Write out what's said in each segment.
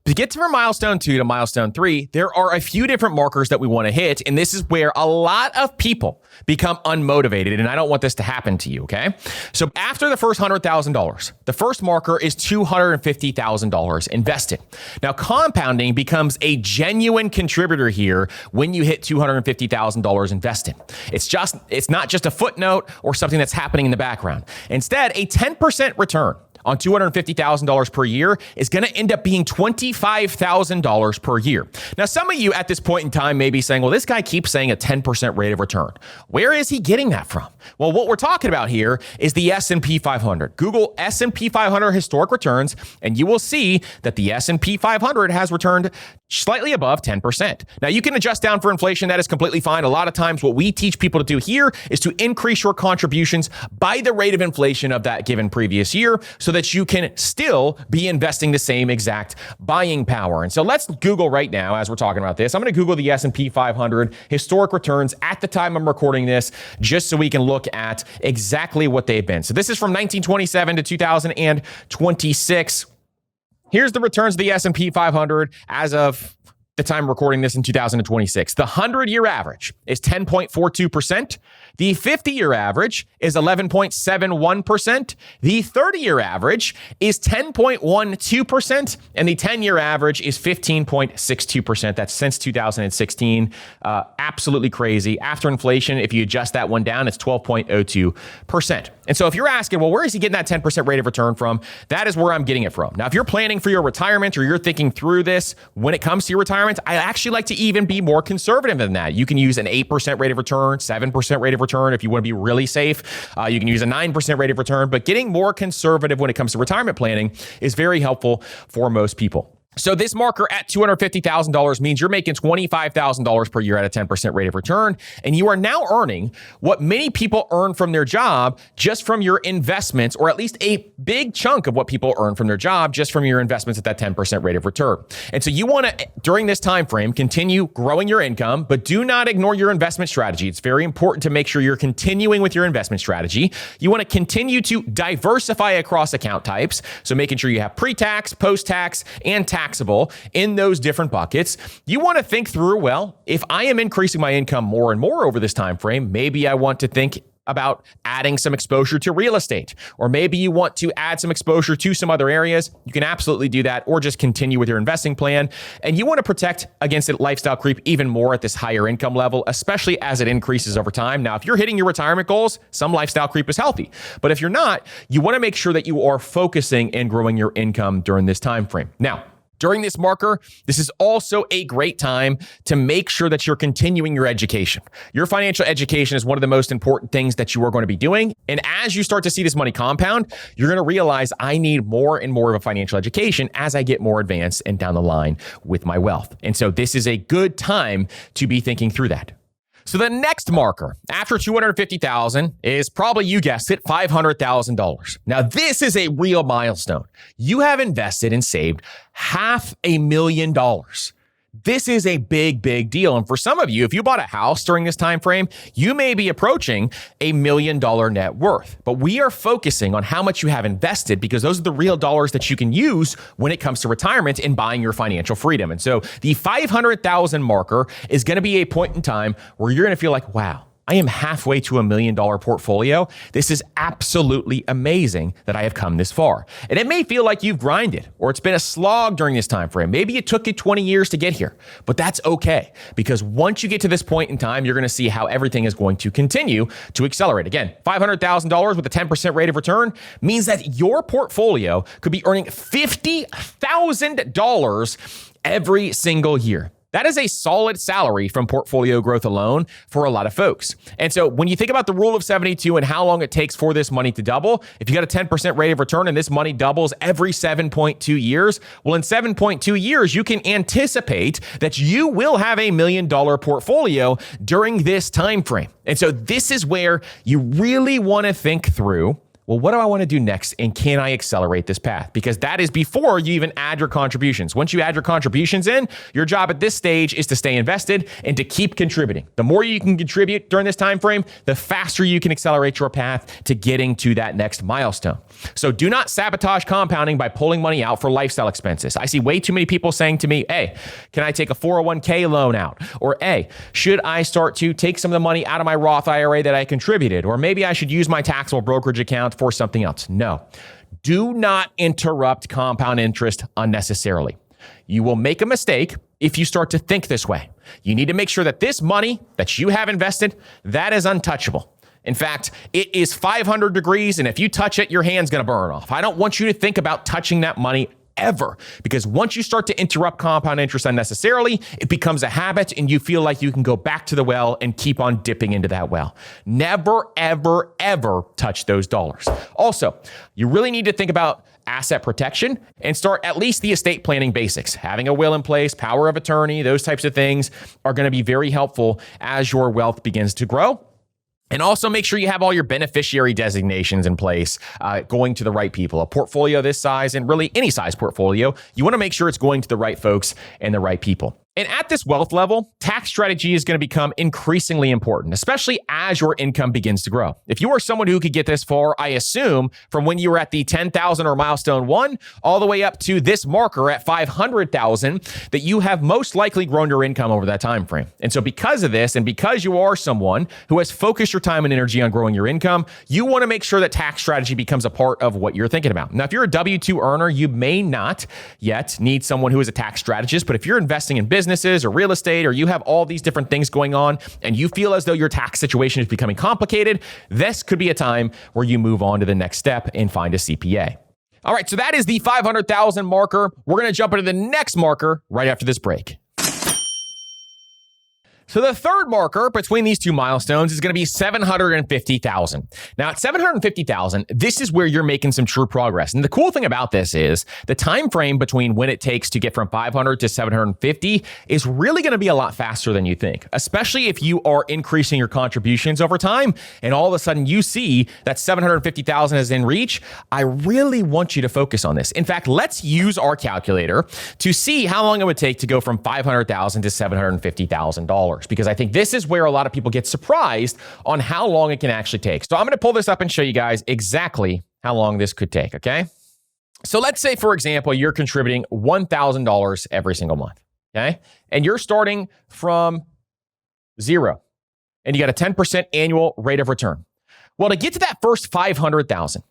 To get from milestone 2 to milestone 3, there are a few different markers that we want to hit, and this is where a lot of people become unmotivated, and I don't want this to happen to you, okay? So after the first $100,000, the first marker is $250,000 invested. Now, compounding becomes a genuine contributor here when you hit $250,000 invested. It's not just a footnote or something that's happening in the background. Instead, a 10% return on $250,000 per year is going to end up being $25,000 per year. Now, some of you at this point in time may be saying, well, this guy keeps saying a 10% rate of return. Where is he getting that from? Well, what we're talking about here is the S&P 500. Google S&P 500 historic returns, and you will see that the S&P 500 has returned slightly above 10%. Now, you can adjust down for inflation. That is completely fine. A lot of times what we teach people to do here is to increase your contributions by the rate of inflation of that given previous year so that you can still be investing the same exact buying power. And so let's Google right now as we're talking about this. I'm going to Google the S&P 500 historic returns at the time I'm recording this, just so we can look at exactly what they've been. So this is from 1927 to 2026. Here's the returns of the S&P 500 as of the time recording this in 2026. The 100-year average is 10.42%. The 50-year average is 11.71%. The 30-year average is 10.12%. And the 10-year average is 15.62%. That's since 2016. Absolutely crazy. After inflation, if you adjust that one down, it's 12.02%. And so if you're asking, well, where is he getting that 10% rate of return from? That is where I'm getting it from. Now, if you're planning for your retirement or you're thinking through this when it comes to your retirement, I actually like to even be more conservative than that. You can use an 8% rate of return, 7% rate of return if you want to be really safe. You can use a 9% rate of return, but getting more conservative when it comes to retirement planning is very helpful for most people. So this marker at $250,000 means you're making $25,000 per year at a 10% rate of return, and you are now earning what many people earn from their job just from your investments, or at least a big chunk of what people earn from their job just from your investments at that 10% rate of return. And so you want to, during this time frame, continue growing your income, but do not ignore your investment strategy. It's very important to make sure you're continuing with your investment strategy. You want to continue to diversify across account types, so making sure you have pre-tax, post-tax, and taxable in those different buckets. You want to think through, well, if I am increasing my income more and more over this time frame, maybe I want to think about adding some exposure to real estate, or maybe you want to add some exposure to some other areas. You can absolutely do that, or just continue with your investing plan. And you want to protect against a lifestyle creep even more at this higher income level, especially as it increases over time. Now, if you're hitting your retirement goals, some lifestyle creep is healthy. But if you're not, you want to make sure that you are focusing and growing your income during this time frame. Now, during this marker, this is also a great time to make sure that you're continuing your education. Your financial education is one of the most important things that you are going to be doing. And as you start to see this money compound, you're going to realize I need more and more of a financial education as I get more advanced and down the line with my wealth. And so this is a good time to be thinking through that. So the next marker after $250,000 is probably, you guessed it, $500,000. Now, this is a real milestone. You have invested and saved $500,000. This is a big, big deal. And for some of you, if you bought a house during this time frame, you may be approaching $1 million net worth. But we are focusing on how much you have invested, because those are the real dollars that you can use when it comes to retirement and buying your financial freedom. And so the 500,000 marker is going to be a point in time where you're going to feel like, wow, I am halfway to $1 million portfolio. This is absolutely amazing that I have come this far. And it may feel like you've grinded, or it's been a slog during this time frame. Maybe it took you 20 years to get here, but that's okay, because once you get to this point in time, you're going to see how everything is going to continue to accelerate. Again, $500,000 with a 10% rate of return means that your portfolio could be earning $50,000 every single year. That is a solid salary from portfolio growth alone for a lot of folks. And so when you think about the rule of 72 and how long it takes for this money to double, if you got a 10% rate of return and this money doubles every 7.2 years, well, in 7.2 years, you can anticipate that you will have $1 million portfolio during this time frame. And so this is where you really want to think through well, what do I want to do next? And can I accelerate this path? Because that is before you even add your contributions. Once you add your contributions in, your job at this stage is to stay invested and to keep contributing. The more you can contribute during this time frame, the faster you can accelerate your path to getting to that next milestone. So do not sabotage compounding by pulling money out for lifestyle expenses. I see way too many people saying to me, hey, can I take a 401k loan out? Or hey, should I start to take some of the money out of my Roth IRA that I contributed? Or maybe I should use my taxable brokerage account for something else. No, do not interrupt compound interest unnecessarily. You will make a mistake if you start to think this way. You need to make sure that this money that you have invested, that is untouchable. In fact, it is 500 degrees, and if you touch it, your hand's going to burn off. I don't want you to think about touching that money ever, because once you start to interrupt compound interest unnecessarily, it becomes a habit and you feel like you can go back to the well and keep on dipping into that well. Never, ever, ever touch those dollars. Also, you really need to think about asset protection and start at least the estate planning basics. Having a will in place, power of attorney, those types of things are going to be very helpful as your wealth begins to grow. And also make sure you have all your beneficiary designations in place, going to the right people. A portfolio this size, and really any size portfolio, you want to make sure it's going to the right folks and the right people. And at this wealth level, tax strategy is going to become increasingly important, especially as your income begins to grow. If you are someone who could get this far, I assume from when you were at the 10,000 or milestone 1 all the way up to this marker at 500,000, that you have most likely grown your income over that time frame. And so because of this, and because you are someone who has focused your time and energy on growing your income, you want to make sure that tax strategy becomes a part of what you're thinking about. Now, if you're a W-2 earner, you may not yet need someone who is a tax strategist, but if you're investing in businesses or real estate, or you have all these different things going on and you feel as though your tax situation is becoming complicated, this could be a time where you move on to the next step and find a CPA. All right, so that is the 500,000 marker. We're going to jump into the next marker right after this break. So the third marker between these two milestones is going to be 750,000. Now at 750,000, this is where you're making some true progress. And the cool thing about this is the time frame between when it takes to get from 500 to 750 is really going to be a lot faster than you think, especially if you are increasing your contributions over time and all of a sudden you see that 750,000 is in reach. I really want you to focus on this. In fact, let's use our calculator to see how long it would take to go from 500,000 to $750,000. Because I think this is where a lot of people get surprised on how long it can actually take. So I'm going to pull this up and show you guys exactly how long this could take, okay? So let's say, for example, you're contributing $1,000 every single month, okay? And you're starting from zero, and you got a 10% annual rate of return. Well, to get to that first 500,000,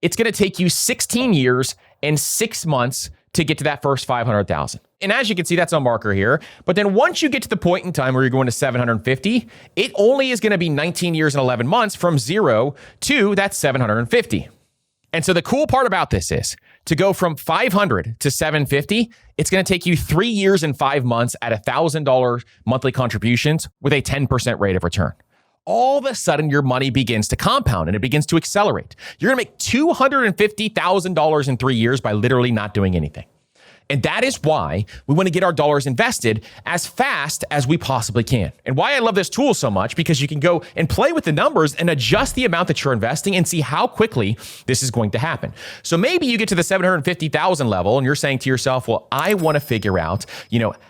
it's going to take you 16 years and 6 months to get to that first 500,000. And as you can see, that's a marker here. But then once you get to the point in time where you're going to 750, it only is going to be 19 years and 11 months from zero to that 750. And so the cool part about this is to go from 500 to 750, it's going to take you 3 years and 5 months at $1,000 monthly contributions with a 10% rate of return. All of a sudden, your money begins to compound and it begins to accelerate. You're going to make $250,000 in 3 years by literally not doing anything. And that is why we want to get our dollars invested as fast as we possibly can. And why I love this tool so much, because you can go and play with the numbers and adjust the amount that you're investing and see how quickly this is going to happen. So maybe you get to the 750,000 level and you're saying to yourself, well, I want to figure out,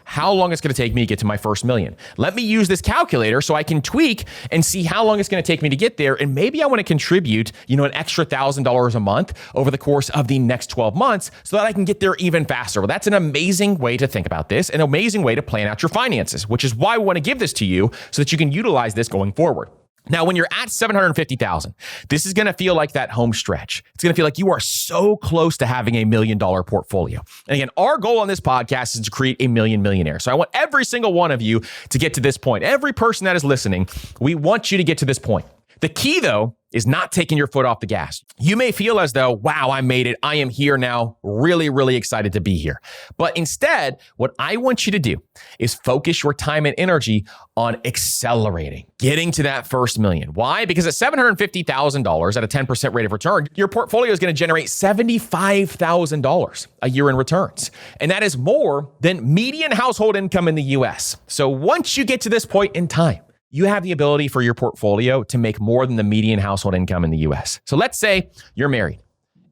how long it's going to take me to get to my first million. Let me use this calculator so I can tweak and see how long it's going to take me to get there. And maybe I want to contribute, an extra $1,000 a month over the course of the next 12 months so that I can get there even faster. Well, that's an amazing way to think about this, an amazing way to plan out your finances, which is why we want to give this to you so that you can utilize this going forward. Now, when you're at 750,000, this is going to feel like that home stretch. It's going to feel like you are so close to having $1 million portfolio. And again, our goal on this podcast is to create a million millionaires. So I want every single one of you to get to this point. Every person that is listening, we want you to get to this point. The key, though, is not taking your foot off the gas. You may feel as though, wow, I made it. I am here now. Really, really excited to be here. But instead, what I want you to do is focus your time and energy on accelerating, getting to that first million. Why? Because at $750,000 at a 10% rate of return, your portfolio is going to generate $75,000 a year in returns. And that is more than median household income in the US. So once you get to this point in time, you have the ability for your portfolio to make more than the median household income in the US. So let's say you're married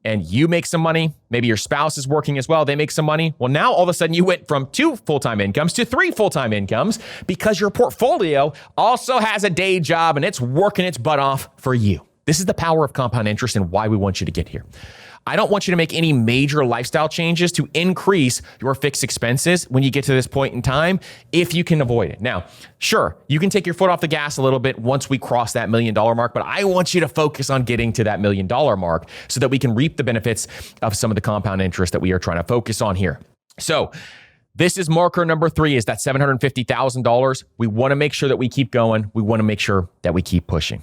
and you make some money. Maybe your spouse is working as well. They make some money. Well, now all of a sudden you went from 2 full-time incomes to 3 full-time incomes because your portfolio also has a day job and it's working its butt off for you. This is the power of compound interest and why we want you to get here. I don't want you to make any major lifestyle changes to increase your fixed expenses when you get to this point in time, if you can avoid it. Now, sure, you can take your foot off the gas a little bit once we cross that $1 million mark, but I want you to focus on getting to that $1 million mark so that we can reap the benefits of some of the compound interest that we are trying to focus on here. So this is marker number 3, is that $750,000. We want to make sure that we keep going. We want to make sure that we keep pushing.